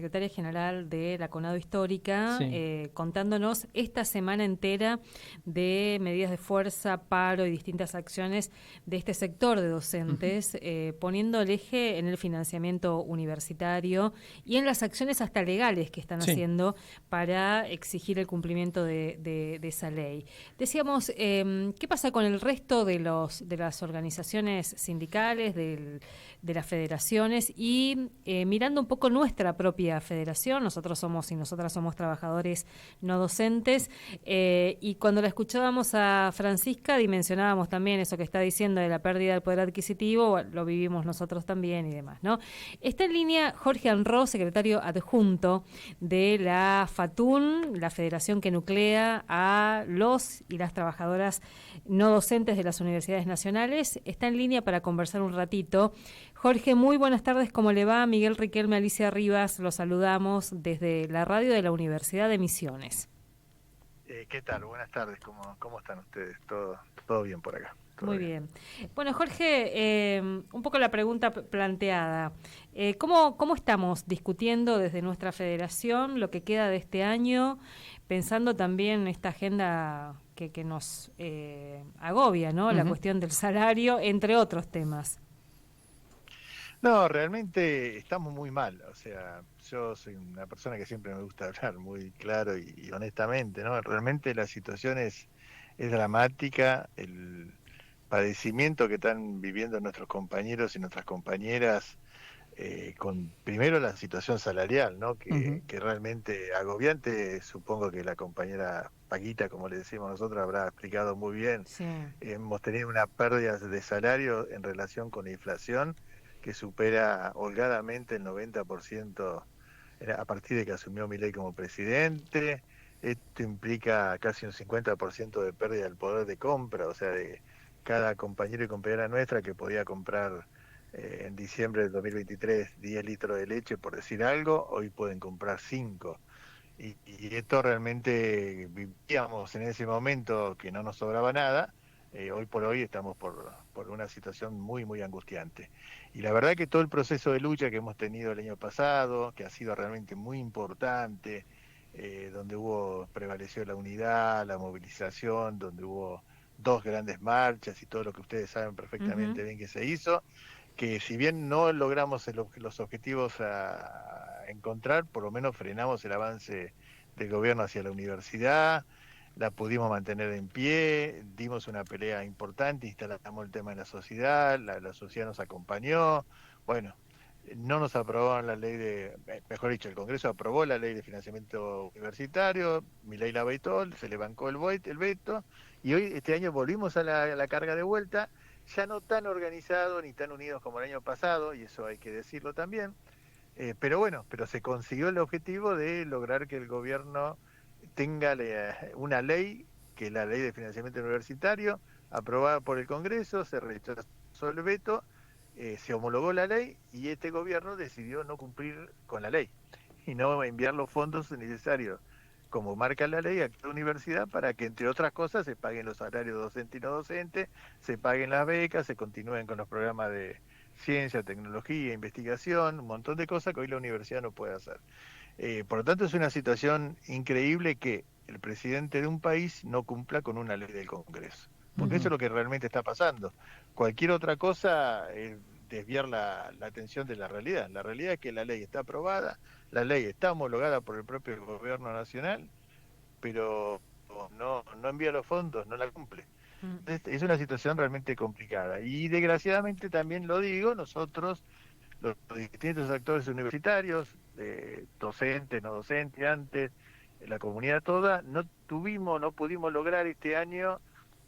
Secretaria General de la CONADO Histórica, Sí. contándonos esta semana entera de medidas de fuerza, paro y distintas acciones de este sector de Ujú. docentes, poniendo el eje en el financiamiento universitario y en las acciones hasta legales que están Sí. haciendo para exigir el cumplimiento de esa ley. Decíamos, ¿qué pasa con el resto de las organizaciones sindicales, de las federaciones y mirando un poco nuestra propia federación? Nosotros somos y nosotras somos trabajadores no docentes, y cuando la escuchábamos a Francisca dimensionábamos también eso que está diciendo de la pérdida del poder adquisitivo, lo vivimos nosotros también y demás, ¿no? Está en línea Jorge Anró, secretario adjunto de la FATUN, la federación que nuclea a los y las trabajadoras no docentes de las universidades nacionales. Está en línea para conversar un ratito. Jorge, muy buenas tardes, ¿cómo le va? Miguel Riquelme, Alicia Rivas, los saludamos desde la radio de la Universidad de Misiones. ¿Qué tal? Buenas tardes, ¿cómo están ustedes? Todo bien por acá, todo Muy bien. bien. Bueno, Jorge, un poco la pregunta planteada. ¿Cómo estamos discutiendo desde nuestra federación lo que queda de este año, pensando también en esta agenda que nos agobia, ¿no? La Ujú. cuestión del salario, entre otros temas. No, realmente estamos muy mal, o sea, yo soy una persona que siempre me gusta hablar muy claro y honestamente, ¿no? Realmente la situación es dramática, el padecimiento que están viviendo nuestros compañeros y nuestras compañeras, con primero la situación salarial, ¿no? Ujú. Que realmente agobiante. Supongo que la compañera Paquita, como le decimos nosotros, habrá explicado muy bien. Sí. Hemos tenido una pérdida de salario en relación con la inflación que supera holgadamente el 90% a partir de que asumió Milei como presidente. Esto implica casi un 50% de pérdida del poder de compra, o sea, de cada compañero y compañera nuestra que podía comprar en diciembre del 2023 10 litros de leche, por decir algo, hoy pueden comprar 5. Y esto realmente vivíamos en ese momento que no nos sobraba nada. Hoy por hoy estamos por una situación muy, muy angustiante. Y la verdad que todo el proceso de lucha que hemos tenido el año pasado, que ha sido realmente muy importante, donde prevaleció la unidad, la movilización, donde hubo dos grandes marchas y todo lo que ustedes saben Ujú. perfectamente bien que se hizo, que si bien no logramos los objetivos a encontrar, por lo menos frenamos el avance del gobierno hacia la universidad, la pudimos mantener en pie, dimos una pelea importante, instalamos el tema en la sociedad, la sociedad nos acompañó. Bueno, no nos aprobaron la ley mejor dicho, el Congreso aprobó la ley de financiamiento universitario, Milei la vetó, se le bancó el veto, y hoy, este año, volvimos a la carga de vuelta, ya no tan organizados ni tan unidos como el año pasado, y eso hay que decirlo también. Pero bueno, pero se consiguió el objetivo de lograr que el gobierno tenga una ley, que es la ley de financiamiento universitario, aprobada por el Congreso, se rechazó el veto, se homologó la ley y este gobierno decidió no cumplir con la ley y no enviar los fondos necesarios, como marca la ley, a cada universidad para que, entre otras cosas, se paguen los salarios docentes y no docentes, se paguen las becas, se continúen con los programas de ciencia, tecnología, investigación, un montón de cosas que hoy la universidad no puede hacer. Por lo tanto, es una situación increíble que el presidente de un país no cumpla con una ley del Congreso, porque eso Ujú. es lo que realmente está pasando. Cualquier otra cosa es desviar la atención de la realidad. La realidad es que la ley está aprobada, la ley está homologada por el propio gobierno nacional, pero no envía los fondos, no la cumple. Mm. Es una situación realmente complicada. Y desgraciadamente también lo digo, nosotros, los distintos actores universitarios, docentes, no docentes, antes, la comunidad toda, no pudimos lograr este año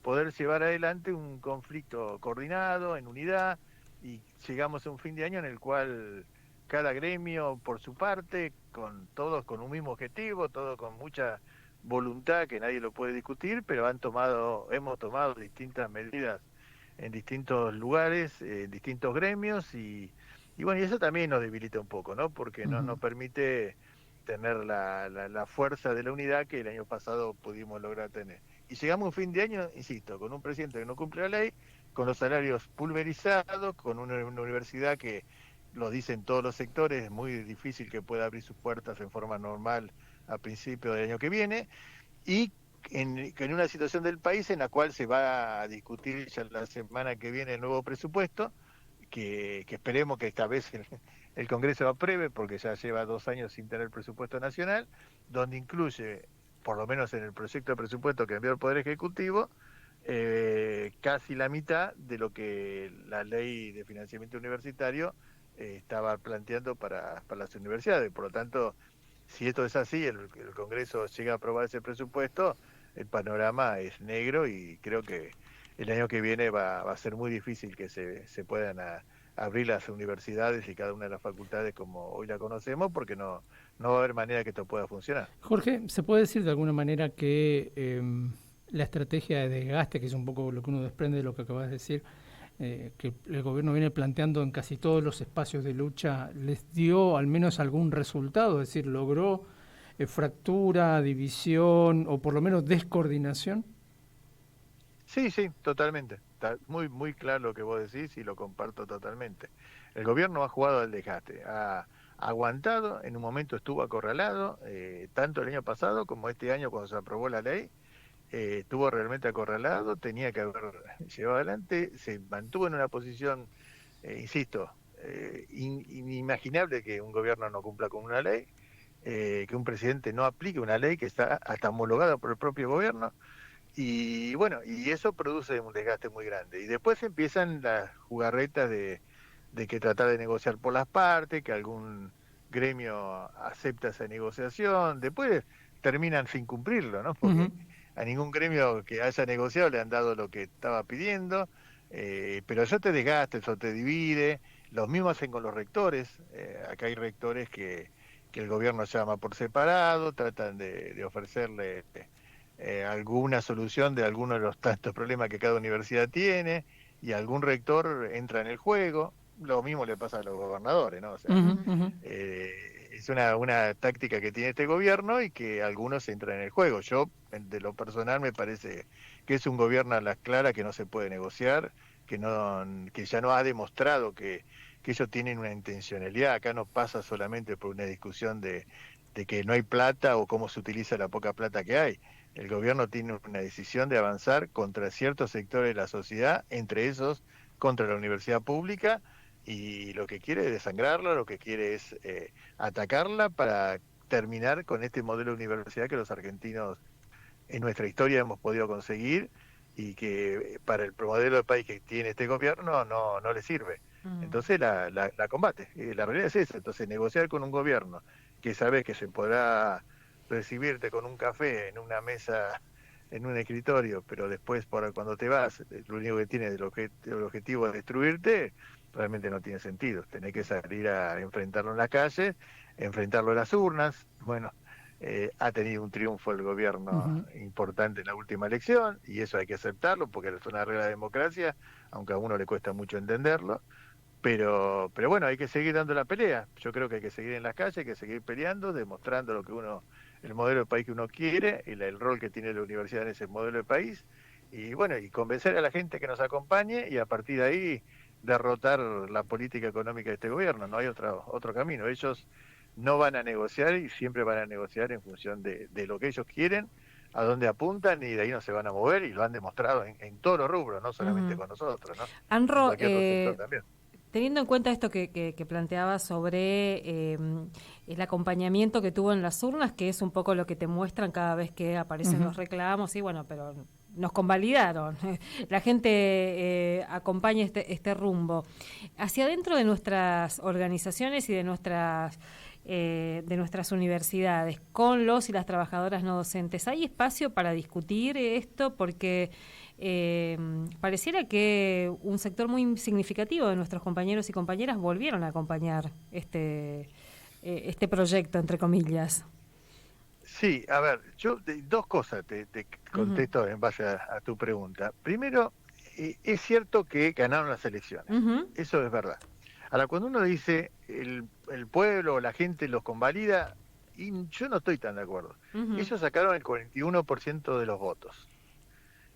poder llevar adelante un conflicto coordinado, en unidad, y llegamos a un fin de año en el cual cada gremio por su parte, todos con un mismo objetivo, todos con mucha voluntad, que nadie lo puede discutir, pero hemos tomado distintas medidas en distintos lugares, en distintos gremios, y bueno, y eso también nos debilita un poco, ¿no? Porque no Ujú. nos permite tener la fuerza de la unidad que el año pasado pudimos lograr tener. Y llegamos a un fin de año, insisto, con un presidente que no cumple la ley, con los salarios pulverizados, con una universidad lo dicen todos los sectores, es muy difícil que pueda abrir sus puertas en forma normal a principios del año que viene, y en una situación del país en la cual se va a discutir ya la semana que viene el nuevo presupuesto, que esperemos que esta vez el Congreso lo apruebe, porque ya lleva 2 años sin tener presupuesto nacional, donde incluye, por lo menos en el proyecto de presupuesto que envió el Poder Ejecutivo, casi la mitad de lo que la ley de financiamiento universitario estaba planteando para las universidades. Por lo tanto, si esto es así, el Congreso llega a aprobar ese presupuesto, el panorama es negro y creo que el año que viene va a ser muy difícil que se puedan abrir las universidades y cada una de las facultades como hoy la conocemos, porque no va a haber manera que esto pueda funcionar. Jorge, ¿se puede decir de alguna manera que la estrategia de desgaste, que es un poco lo que uno desprende de lo que acabas de decir, que el gobierno viene planteando en casi todos los espacios de lucha, les dio al menos algún resultado? Es decir, ¿logró fractura, división o por lo menos descoordinación? Sí, sí, totalmente. Está muy claro lo que vos decís y lo comparto totalmente. El gobierno ha jugado al desgaste, ha aguantado, en un momento estuvo acorralado, tanto el año pasado como este año cuando se aprobó la ley, estuvo realmente acorralado, tenía que haber llevado adelante, se mantuvo en una posición, insisto, inimaginable que un gobierno no cumpla con una ley, que un presidente no aplique una ley que está hasta homologada por el propio gobierno. Y bueno, y eso produce un desgaste muy grande. Y después empiezan las jugarretas de que tratar de negociar por las partes, que algún gremio acepta esa negociación, después terminan sin cumplirlo, ¿no? Porque a ningún gremio que haya negociado le han dado lo que estaba pidiendo, pero eso te desgasta, eso te divide. Los mismos hacen con los rectores. Acá hay rectores que el gobierno llama por separado, tratan de ofrecerle alguna solución de alguno de los tantos problemas que cada universidad tiene, y algún rector entra en el juego. Lo mismo le pasa a los gobernadores, ¿no? O sea, es una táctica que tiene este gobierno y que algunos entran en el juego. Yo, de lo personal, me parece que es un gobierno a las claras que no se puede negociar, que ya no ha demostrado que ellos tienen una intencionalidad. Acá no pasa solamente por una discusión de que no hay plata o cómo se utiliza la poca plata que hay. El gobierno tiene una decisión de avanzar contra ciertos sectores de la sociedad, entre esos contra la universidad pública, y lo que quiere es desangrarla, lo que quiere es atacarla para terminar con este modelo de universidad que los argentinos en nuestra historia hemos podido conseguir y que para el modelo de país que tiene este gobierno no le sirve. Entonces la combate. La realidad es esa. Entonces, negociar con un gobierno que sabes que se podrá recibirte con un café en una mesa, en un escritorio, pero después cuando te vas, lo único que tiene el objetivo de destruirte, realmente no tiene sentido. Tenés que salir a enfrentarlo en la calle, enfrentarlo en las urnas. Bueno, ha tenido un triunfo el gobierno importante en la última elección, y eso hay que aceptarlo porque es una regla de democracia, aunque a uno le cuesta mucho entenderlo. Pero bueno, hay que seguir dando la pelea. Yo creo que hay que seguir en las calles, hay que seguir peleando, demostrando el modelo de país que uno quiere, y el rol que tiene la universidad en ese modelo de país. Y bueno, y convencer a la gente que nos acompañe, y a partir de ahí derrotar la política económica de este gobierno. No hay otro camino. Ellos no van a negociar y siempre van a negociar en función de lo que ellos quieren, a dónde apuntan, y de ahí no se van a mover, y lo han demostrado en todos los rubros, no solamente con nosotros, ¿no? Anro, en cualquier otro sector también. Teniendo en cuenta esto que planteaba sobre el acompañamiento que tuvo en las urnas, que es un poco lo que te muestran cada vez que aparecen los reclamos, y bueno, pero nos convalidaron, la gente acompaña este rumbo. Hacia adentro de nuestras organizaciones y de nuestras universidades, con los y las trabajadoras no docentes, ¿hay espacio para discutir esto? Porque pareciera que un sector muy significativo de nuestros compañeros y compañeras volvieron a acompañar este proyecto, entre comillas. Sí, a ver, yo dos cosas te contesto en base a tu pregunta. Primero, es cierto que ganaron las elecciones, eso es verdad. Ahora, cuando uno dice el pueblo o la gente los convalida, y yo no estoy tan de acuerdo. Ellos sacaron el 41% de los votos.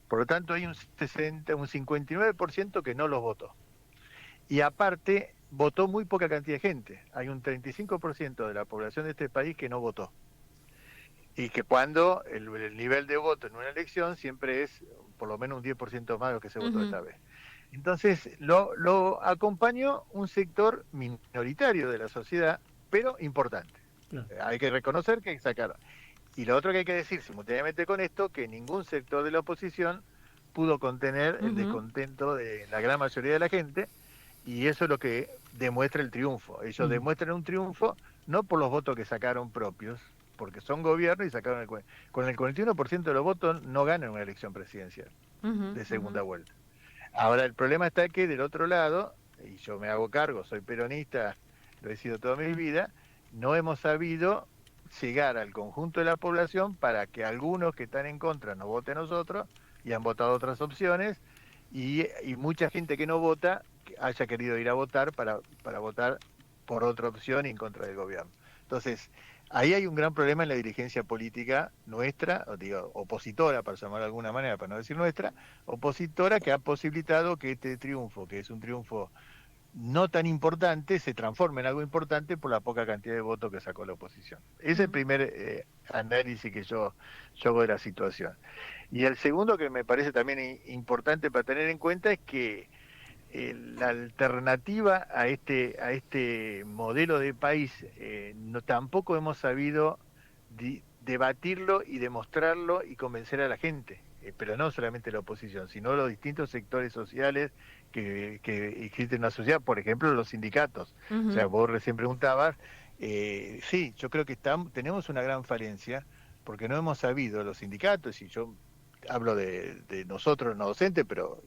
Por lo tanto, hay un 59% que no los votó. Y aparte, votó muy poca cantidad de gente. Hay un 35% de la población de este país que no votó. Y que cuando el nivel de voto en una elección siempre es por lo menos un 10% más de lo que se votó esta vez. Entonces lo acompañó un sector minoritario de la sociedad, pero importante. Claro. Hay que reconocer que sacaron. Y lo otro que hay que decir simultáneamente con esto, que ningún sector de la oposición pudo contener el descontento de la gran mayoría de la gente, y eso es lo que demuestra el triunfo. Ellos demuestran un triunfo no por los votos que sacaron propios, porque son gobierno y sacaron con el 41% de los votos no ganan una elección presidencial de segunda vuelta. Ahora el problema está que del otro lado, y yo me hago cargo, soy peronista, lo he sido toda mi vida, no hemos sabido llegar al conjunto de la población para que algunos que están en contra nos voten a nosotros y han votado otras opciones, y mucha gente que no vota haya querido ir a votar para votar por otra opción y en contra del gobierno. Entonces, ahí hay un gran problema en la dirigencia política nuestra, digo, opositora, para llamarlo de alguna manera, para no decir nuestra, opositora, que ha posibilitado que este triunfo, que es un triunfo no tan importante, se transforme en algo importante por la poca cantidad de votos que sacó la oposición. Ese es el primer análisis que yo hago de la situación. Y el segundo, que me parece también importante para tener en cuenta, es que la alternativa a este modelo de país tampoco hemos sabido debatirlo y demostrarlo y convencer a la gente, pero no solamente la oposición, sino los distintos sectores sociales que existen en la sociedad, por ejemplo los sindicatos. O sea, vos recién preguntabas, sí, yo creo que tenemos una gran falencia porque no hemos sabido los sindicatos, y yo hablo de nosotros no docentes, pero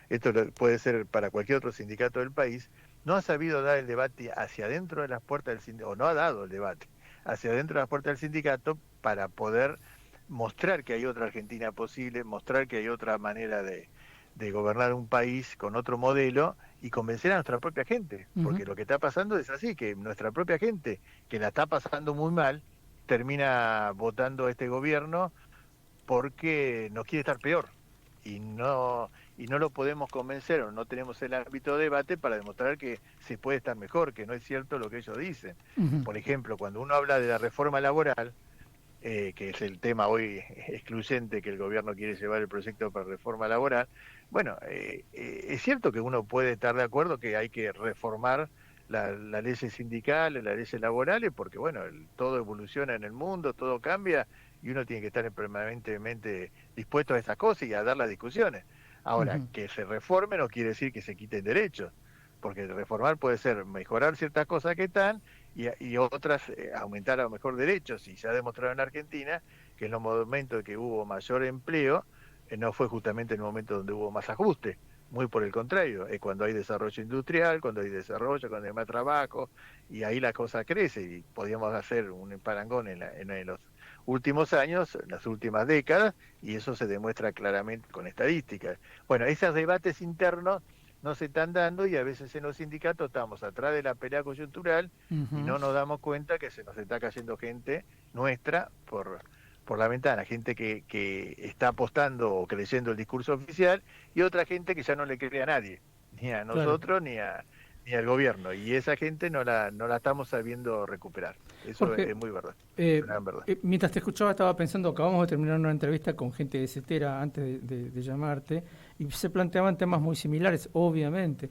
esto puede ser para cualquier otro sindicato del país, no ha sabido dar el debate hacia adentro de las puertas del sindicato, o no ha dado el debate hacia adentro de las puertas del sindicato para poder mostrar que hay otra Argentina posible, mostrar que hay otra manera de gobernar un país con otro modelo y convencer a nuestra propia gente, porque lo que está pasando es así, que nuestra propia gente, que la está pasando muy mal, termina votando a este gobierno porque nos quiere estar peor, y no lo podemos convencer, o no tenemos el ámbito de debate para demostrar que se puede estar mejor, que no es cierto lo que ellos dicen. Por ejemplo, cuando uno habla de la reforma laboral, que es el tema hoy excluyente que el gobierno quiere llevar el proyecto para reforma laboral, bueno, es cierto que uno puede estar de acuerdo que hay que reformar las leyes sindicales, las leyes laborales, porque bueno, todo evoluciona en el mundo, todo cambia, y uno tiene que estar permanentemente dispuesto a esas cosas y a dar las discusiones. Ahora, que se reforme no quiere decir que se quiten derechos, porque reformar puede ser mejorar ciertas cosas que están y otras aumentar a lo mejor derechos, y se ha demostrado en Argentina que en los momentos que hubo mayor empleo, no fue justamente en el momento donde hubo más ajuste, muy por el contrario, es cuando hay desarrollo industrial, cuando hay desarrollo, cuando hay más trabajo, y ahí la cosa crece, y podíamos hacer un parangón en los últimos años, en las últimas décadas, y eso se demuestra claramente con estadísticas. Bueno, esos debates internos no se están dando, y a veces en los sindicatos estamos atrás de la pelea coyuntural y no nos damos cuenta que se nos está cayendo gente nuestra por la ventana, gente que está apostando o creyendo el discurso oficial, y otra gente que ya no le cree a nadie, ni a nosotros, claro, ni al gobierno, y esa gente no la estamos sabiendo recuperar. Eso Jorge, es muy verdad, una verdad. Mientras te escuchaba estaba pensando, acabamos de terminar una entrevista con gente de CETERA antes de llamarte, y se planteaban temas muy similares, obviamente.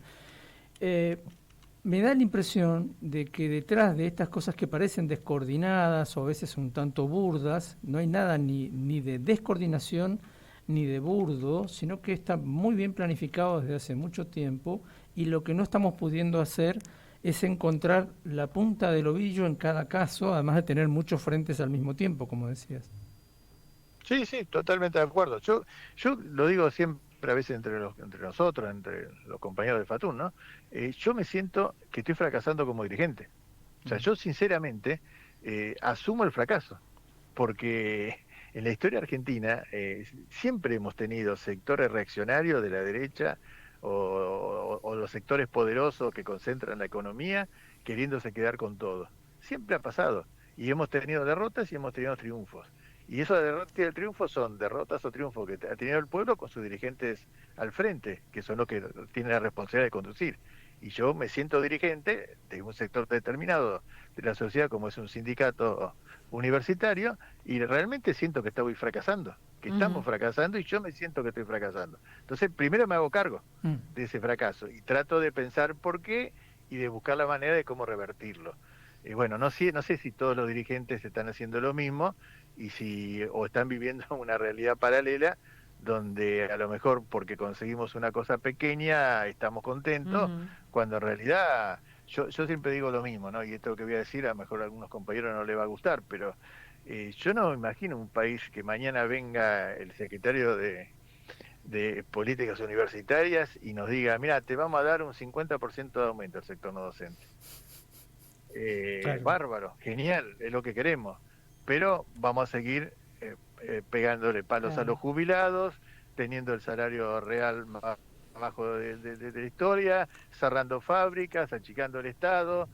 Me da la impresión de que detrás de estas cosas que parecen descoordinadas o a veces un tanto burdas, no hay nada ni de descoordinación ni de burdo, sino que está muy bien planificado desde hace mucho tiempo, y lo que no estamos pudiendo hacer es encontrar la punta del ovillo en cada caso, además de tener muchos frentes al mismo tiempo, como decías. Sí, totalmente de acuerdo. Yo lo digo siempre, a veces entre nosotros, entre los compañeros de Fatún, ¿no? Yo me siento que estoy fracasando como dirigente. O sea, yo sinceramente asumo el fracaso, porque en la historia argentina siempre hemos tenido sectores reaccionarios de la derecha o los sectores poderosos que concentran la economía queriéndose quedar con todo. Siempre ha pasado, y hemos tenido derrotas y hemos tenido triunfos. Y esos derrotas y el triunfo son derrotas o triunfos que ha tenido el pueblo con sus dirigentes al frente, que son los que tienen la responsabilidad de conducir. Y yo me siento dirigente de un sector determinado de la sociedad, como es un sindicato universitario, y realmente siento que estoy fracasando, que estamos fracasando, y yo me siento que estoy fracasando. Entonces, primero me hago cargo de ese fracaso y trato de pensar por qué y de buscar la manera de cómo revertirlo. Y bueno, no sé si todos los dirigentes están haciendo lo mismo y si o están viviendo una realidad paralela donde a lo mejor porque conseguimos una cosa pequeña estamos contentos, cuando en realidad yo siempre digo lo mismo, ¿no? Y esto que voy a decir a lo mejor a algunos compañeros no les va a gustar, pero yo no me imagino un país que mañana venga el secretario de Políticas Universitarias y nos diga, mira, te vamos a dar un 50% de aumento al sector no docente. Claro. Bárbaro, genial, es lo que queremos, pero vamos a seguir pegándole palos a los jubilados, teniendo el salario real más bajo de la historia, cerrando fábricas, achicando el Estado,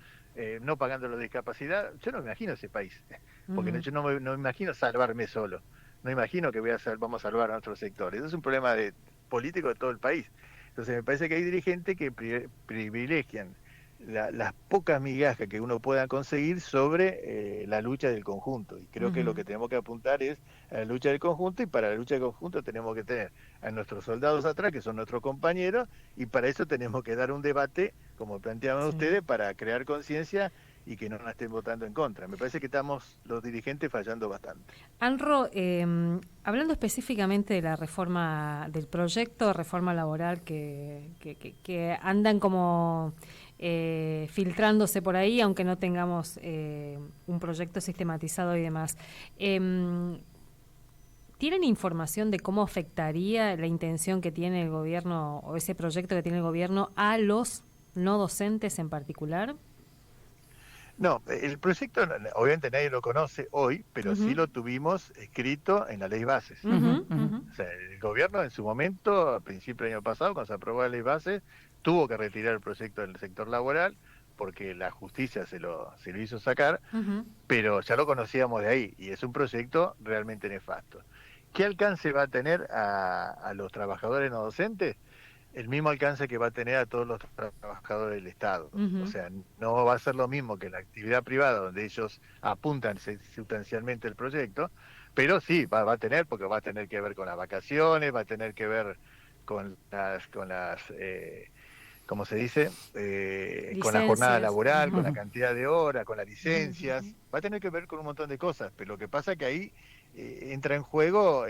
no pagando la discapacidad. Yo no me imagino ese país, porque yo no me imagino salvarme solo, no imagino que vamos a salvar a otros sectores. Eso es un problema político de todo el país. Entonces me parece que hay dirigentes que privilegian las pocas migajas que uno pueda conseguir sobre la lucha del conjunto. Y creo que lo que tenemos que apuntar es a la lucha del conjunto, y para la lucha del conjunto tenemos que tener a nuestros soldados atrás, que son nuestros compañeros, y para eso tenemos que dar un debate, como planteaban ustedes, para crear conciencia y que no nos estén votando en contra. Me parece que estamos los dirigentes fallando bastante. Anro, hablando específicamente de la reforma, del proyecto de reforma laboral que andan como filtrándose por ahí, aunque no tengamos un proyecto sistematizado y demás, ¿tienen información de cómo afectaría la intención que tiene el gobierno o ese proyecto que tiene el gobierno a los no docentes en particular? No, el proyecto obviamente nadie lo conoce hoy, pero sí lo tuvimos escrito en la ley bases. O sea, el gobierno en su momento, a principios del año pasado, cuando se aprobó la ley bases, tuvo que retirar el proyecto del sector laboral porque la justicia se lo hizo sacar, pero ya lo conocíamos de ahí y es un proyecto realmente nefasto. ¿Qué alcance va a tener a los trabajadores no docentes? El mismo alcance que va a tener a todos los trabajadores del Estado. O sea, no va a ser lo mismo que la actividad privada, donde ellos apuntan sustancialmente el proyecto, pero sí, va a tener, porque va a tener que ver con las vacaciones, va a tener que ver con las ¿cómo se dice? Con la jornada laboral, con la cantidad de horas, con las licencias, va a tener que ver con un montón de cosas, pero lo que pasa es que ahí entra en juego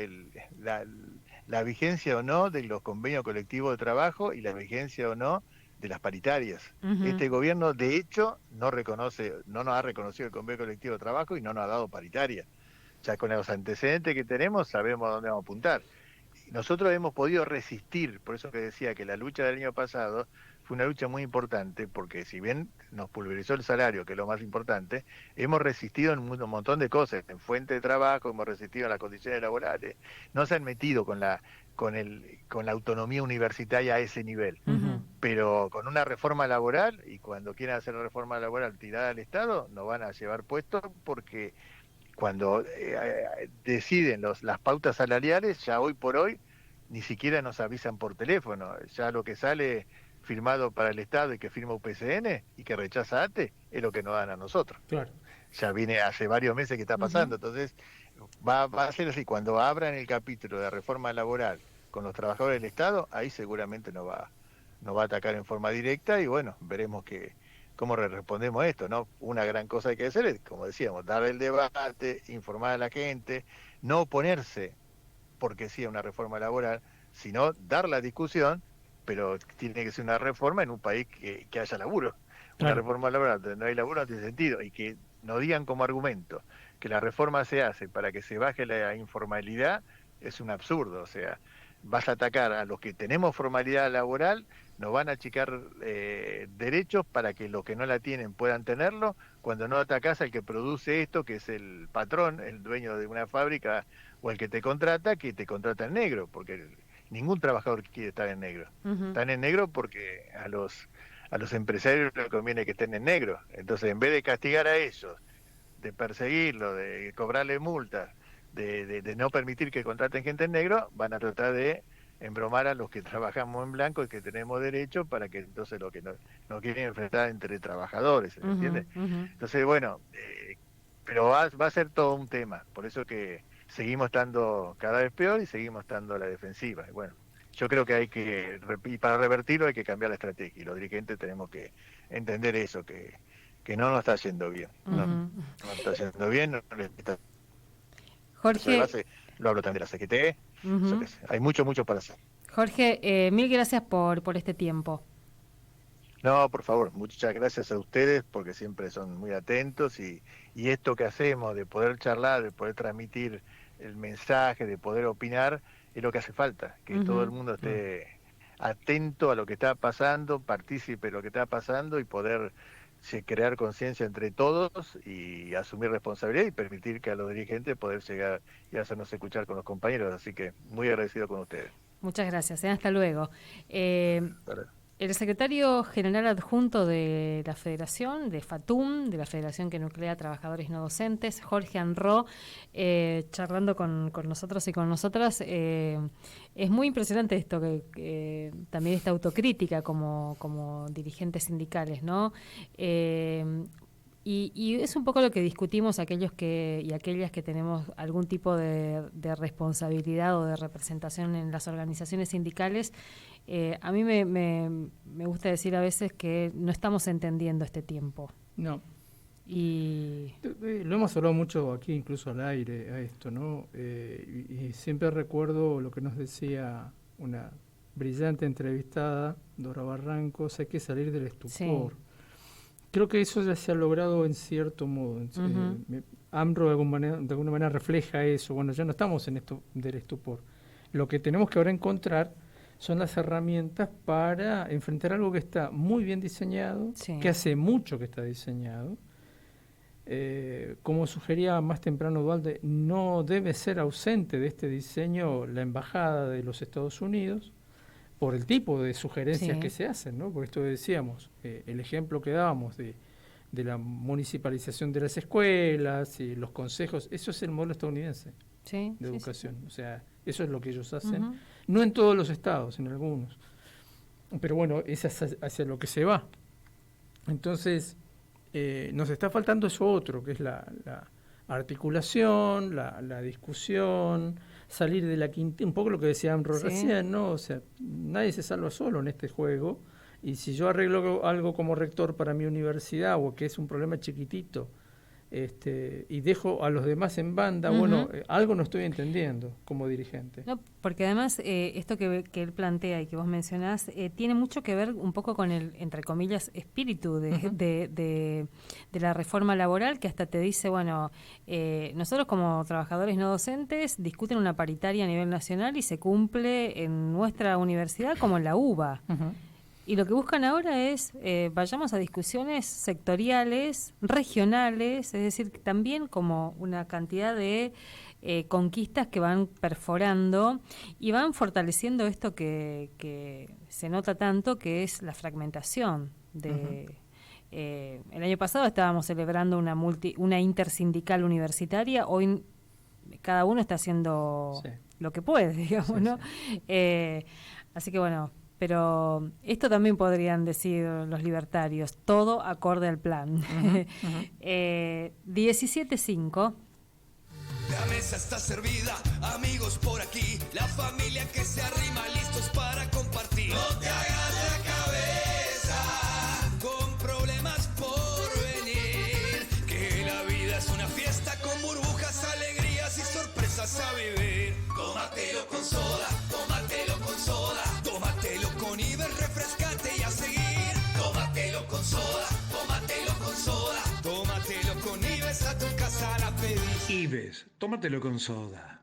la vigencia o no de los convenios colectivos de trabajo y la vigencia o no de las paritarias. Este gobierno, de hecho, no nos ha reconocido el convenio colectivo de trabajo y no nos ha dado paritaria. Ya con los antecedentes que tenemos sabemos a dónde vamos a apuntar. Nosotros hemos podido resistir, por eso que decía que la lucha del año pasado fue una lucha muy importante, porque si bien nos pulverizó el salario, que es lo más importante, hemos resistido en un montón de cosas, en fuente de trabajo, hemos resistido en las condiciones laborales, no se han metido con la autonomía universitaria a ese nivel, pero con una reforma laboral, y cuando quieran hacer la reforma laboral tirada al Estado, nos van a llevar puestos porque cuando deciden las pautas salariales, ya hoy por hoy ni siquiera nos avisan por teléfono, ya lo que sale firmado para el Estado y que firma UPCN y que rechaza ATE es lo que nos dan a nosotros. Claro. Ya viene hace varios meses que está pasando, entonces va a ser así, cuando abran el capítulo de reforma laboral con los trabajadores del Estado, ahí seguramente nos va a atacar en forma directa y bueno, veremos cómo respondemos a esto, ¿no? Una gran cosa que hay que hacer es, como decíamos, dar el debate, informar a la gente, no oponerse porque sí a una reforma laboral, sino dar la discusión, pero tiene que ser una reforma en un país que haya laburo. Una reforma laboral donde no hay laburo no tiene sentido, y que no digan como argumento que la reforma se hace para que se baje la informalidad es un absurdo. O sea, vas a atacar a los que tenemos formalidad laboral, nos van a achicar derechos para que los que no la tienen puedan tenerlo, cuando no atacás al que produce esto, que es el patrón, el dueño de una fábrica o el que te contrata en negro, porque ningún trabajador quiere estar en negro. Están en negro porque a los empresarios les conviene que estén en negro. Entonces, en vez de castigar a ellos, de perseguirlos, de cobrarle multas, de no permitir que contraten gente en negro, van a tratar de embromar a los que trabajamos en blanco y que tenemos derecho para que entonces lo que no quieren enfrentar entre trabajadores, ¿me entiendes? Entonces, bueno, pero va a ser todo un tema, por eso que seguimos estando cada vez peor y seguimos estando a la defensiva. Y bueno, yo creo que y para revertirlo hay que cambiar la estrategia, y los dirigentes tenemos que entender eso, que no nos está yendo bien. No está yendo bien, no está. Jorge, base, lo hablo también de la CGT, hay mucho para hacer. Jorge, mil gracias por este tiempo. No, por favor, muchas gracias a ustedes porque siempre son muy atentos y esto que hacemos de poder charlar, de poder transmitir el mensaje, de poder opinar, es lo que hace falta, que todo el mundo esté atento a lo que está pasando, partícipe de lo que está pasando y poder crear conciencia entre todos y asumir responsabilidad y permitir que a los dirigentes poder llegar y hacernos escuchar con los compañeros. Así que muy agradecido con ustedes. Muchas gracias, hasta luego. El secretario general adjunto de la Federación, de FATUM, de la Federación que nuclea trabajadores no docentes, Jorge Anró, charlando con nosotros y con nosotras. Es muy impresionante esto, que también esta autocrítica como dirigentes sindicales, ¿no? Y es un poco lo que discutimos aquellos y aquellas que tenemos algún tipo de responsabilidad o de representación en las organizaciones sindicales. A mí me gusta decir a veces que no estamos entendiendo este tiempo. No. Y lo hemos hablado mucho aquí, incluso al aire, a esto, ¿no? Y siempre recuerdo lo que nos decía una brillante entrevistada, Dora Barrancos: hay que salir del estupor. Sí. Creo que eso ya se ha logrado en cierto modo. AMRO de alguna manera refleja eso. Bueno, ya no estamos en esto del estupor. Lo que tenemos que ahora encontrar son las herramientas para enfrentar algo que está muy bien diseñado, que hace mucho que está diseñado. Como sugería más temprano Dualde, no debe ser ausente de este diseño la Embajada de los Estados Unidos, por el tipo de sugerencias que se hacen, ¿no? Por esto decíamos, el ejemplo que dábamos de la municipalización de las escuelas y los consejos, eso es el modelo estadounidense de educación. O sea, eso es lo que ellos hacen. No en todos los estados, en algunos. Pero bueno, es hacia lo que se va. Entonces, nos está faltando eso otro, que es la articulación, la discusión, salir de la quinta, un poco lo que decía Amro recién, ¿no? O sea, nadie se salva solo en este juego, y si yo arreglo algo como rector para mi universidad, o que es un problema chiquitito, y dejo a los demás en banda, bueno, algo no estoy entendiendo como dirigente. No, porque además esto que él plantea y que vos mencionás tiene mucho que ver un poco con el, entre comillas, espíritu de la reforma laboral, que hasta te dice, bueno, nosotros como trabajadores no docentes discuten una paritaria a nivel nacional y se cumple en nuestra universidad como en la UBA. Y lo que buscan ahora es, vayamos a discusiones sectoriales, regionales, es decir, también como una cantidad de conquistas que van perforando y van fortaleciendo esto que se nota tanto, que es la fragmentación. El año pasado estábamos celebrando una intersindical universitaria, hoy cada uno está haciendo lo que puede, digamos, ¿no? Así que bueno... Pero esto también podrían decir los libertarios, todo acorde al plan. 17:05. La mesa está servida, amigos por aquí, la familia que se arrima, listos para compartir. No te hagas la cabeza con problemas por venir, que la vida es una fiesta con burbujas, alegrías y sorpresas a vivir. Tómatelo con soda, tómatelo con soda, tómatelo con Iber, refrescate y a seguir. Tómatelo con soda, tómatelo con soda, tómatelo con Ives, a tu casa la pedís. Ives, tómatelo con soda.